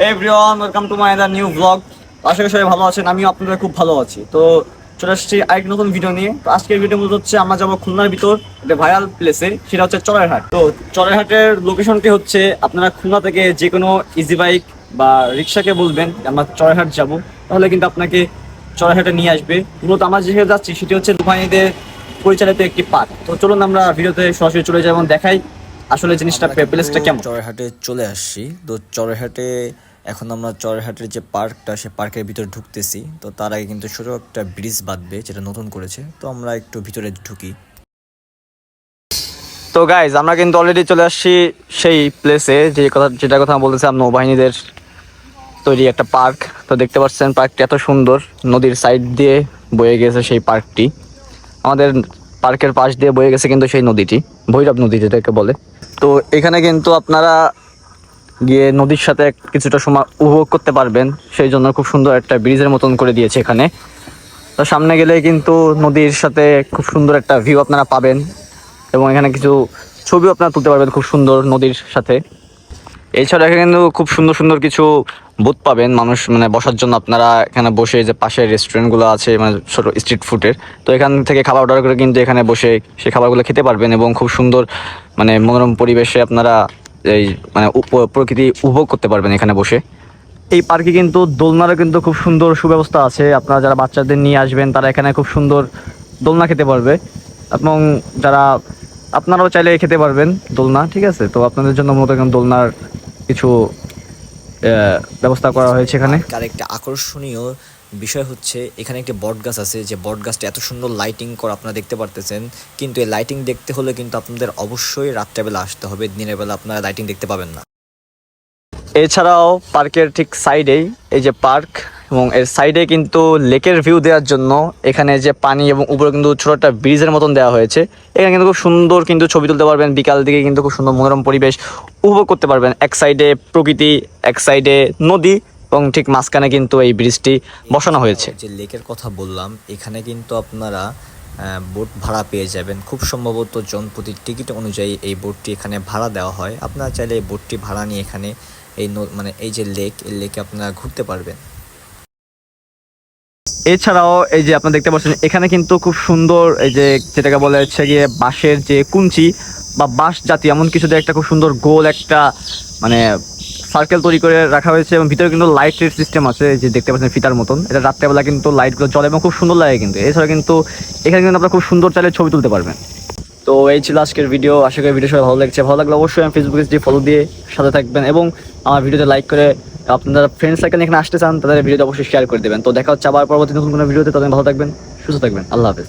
Everyone, welcome to my other new blog. আশা করি সবাই ভালো আছেন, আমিও আপনাদের খুব ভালো আছি। তো চলে আসছি আরেক নতুন ভিডিও নিয়ে। তো আজকের ভিডিও মূলত হচ্ছে আমরা যাবো খুলনার ভিতর একটা ভাইরাল প্লেসে, সেটা হচ্ছে চড়াইহাট। তো চড়াইহাটের লোকেশনটি হচ্ছে আপনারা খুলনা থেকে যে কোনো ইজি বাইক বা রিক্সাকে বলবেন আমরা চড়াইহাট যাব, তাহলে কিন্তু আপনাকে চড়াইহাটে নিয়ে আসবে। মূলত আমরা যেখানে যাচ্ছি সেটি হচ্ছে রুমানীদের পরিচালিত একটি পার্ক। তো চলুন আমরা ভিডিওতে সরাসরি চলে যাই এবং দেখাই আসলে জিনিসটা প্লেসটা কেমন। চড়াইহাটে চলে আসছি। তো চড়াইহাটে এখন আমরা চড়াইহাটের যে পার্কটা, সে পার্কের ভিতর ঢুকতেছি। তো তার আগে কিন্তু ছোট একটা ব্রিজ বাঁধবে, যেটা নতুন করেছে। তো আমরা একটু ভিতরে ঢুকি। তো গাইজ, আমরা কিন্তু অলরেডি চলে আসছি সেই প্লেসে যেটা কথা বলতেছিলাম, নৌবাহিনীদের তৈরি একটা পার্ক। তো দেখতে পাচ্ছেন পার্কটি এত সুন্দর, নদীর সাইড দিয়ে বয়ে গেছে সেই পার্কটি। আমাদের পার্কের পাশ দিয়ে বয়ে গেছে কিন্তু সেই নদীটি, ভৈরব নদী যেটাকে বলে। তো এখানে কিন্তু আপনারা গিয়ে নদীর সাথে কিছুটা সময় উপভোগ করতে পারবেন, সেই জন্য খুব সুন্দর একটা ব্রিজের মতন করে দিয়েছে এখানে। তো সামনে গেলে কিন্তু নদীর সাথে খুব সুন্দর একটা ভিউ আপনারা পাবেন এবং এখানে কিছু ছবিও আপনারা তুলতে পারবেন খুব সুন্দর নদীর সাথে। এছাড়া এখানে কিন্তু খুব সুন্দর সুন্দর কিছু বুথ পাবেন, মানুষ মানে বসার জন্য। আপনারা এখানে বসে, যে পাশে রেস্টুরেন্টগুলো আছে মানে ছোট স্ট্রিট ফুডের, তো এখান থেকে খাবার অর্ডার করে কিন্তু এখানে বসে সেই খাবারগুলো খেতে পারবেন এবং খুব সুন্দর মানে মনোরম পরিবেশে আপনারা এই মানে প্রকৃতি উপভোগ করতে পারবেন এখানে বসে। এই পার্কে কিন্তু দোলনারও কিন্তু খুব সুন্দর সুব্যবস্থা আছে। আপনারা যারা বাচ্চাদের নিয়ে আসবেন তারা এখানে খুব সুন্দর দোলনা খেতে পারবে এবং যারা আপনারাও চাইলে খেতে পারবেন দোলনা, ঠিক আছে। তো আপনাদের জন্য মূলত এখানে দোলনার কিছু ব্যবস্থা করা হয়েছে এখানে। আর একটা আকর্ষণীয় বিষয় হচ্ছে এখানে একটি বট গাছ আছে, যে বট গাছটা এত সুন্দর লাইটিং করা আপনারা দেখতে পারতেছেন। কিন্তু এই লাইটিং দেখতে হলে কিন্তু আপনাদের অবশ্যই রাত্রেবেলা আসতে হবে, দিনের বেলা আপনারা লাইটিং দেখতে পাবেন না। এছাড়াও পার্কের ঠিক সাইডেই এই যে পার্ক, এবং এর সাইডে কিন্তু লেকের ভিউ দেওয়ার জন্য এখানে যে পানি এবং উপরে কিন্তু ছোটো একটা ব্রিজের মতন দেওয়া হয়েছে। এখানে কিন্তু খুব সুন্দর কিন্তু ছবি তুলতে পারবেন, বিকাল দিকে কিন্তু খুব সুন্দর মনোরম পরিবেশ উপভোগ করতে পারবেন। এক সাইডে প্রকৃতি, এক সাইডে নদী, এবং ঠিক মাঝখানে কিন্তু এই ব্রিজটি বসানো হয়েছে। যে লেকের কথা বললাম, এখানে কিন্তু আপনারা বোট ভাড়া পেয়ে যাবেন। খুব সম্ভবত জনপ্রতি টিকিট অনুযায়ী এই বোটটি এখানে ভাড়া দেওয়া হয়। আপনারা চাইলে এই বোটটি ভাড়া নিয়ে এখানে মানে এই যে লেক, এই লেকে আপনারা ঘুরতে পারবেন। এছাড়াও এই যে আপনারা দেখতে পাচ্ছেন এখানে কিন্তু খুব সুন্দর এই যে যেটাকে বলা হচ্ছে গিয়ে বাঁশের যে কুঞ্চি বা বাঁশ জাতীয় এমন কিছু দিয়ে একটা খুব সুন্দর গোল একটা মানে সার্কেল তৈরি করে রাখা হয়েছে এবং ভিতরে কিন্তু লাইটের সিস্টেম আছে, যে দেখতে পাচ্ছেন ফিতার মতন। এটা রাত্রেবেলা কিন্তু লাইটগুলো জ্বলে এবং খুব সুন্দর লাগে কিন্তু। এছাড়া কিন্তু এখানে কিন্তু আপনারা খুব সুন্দর চাইলে ছবি তুলতে পারবেন। তো এই ছিল আজকের ভিডিও। আশা করি ভিডিও সবাই ভালো লাগছে। ভালো লাগলে অবশ্যই আমি ফেসবুক পেজটি ফলো দিয়ে সাথে থাকবেন এবং আমার ভিডিওতে লাইক করে আপনারা ফ্রেন্ড সার্কেল এখানে আসতে চান তাদের ভিডিওতে অবশ্যই শেয়ার করে দেবেন। তো দেখা হচ্ছে আবার পরবর্তী নতুন কোনো ভিডিওতে। তাদের ভালো থাকবেন, সুস্থ থাকবেন। আল্লাহ হাফেজ।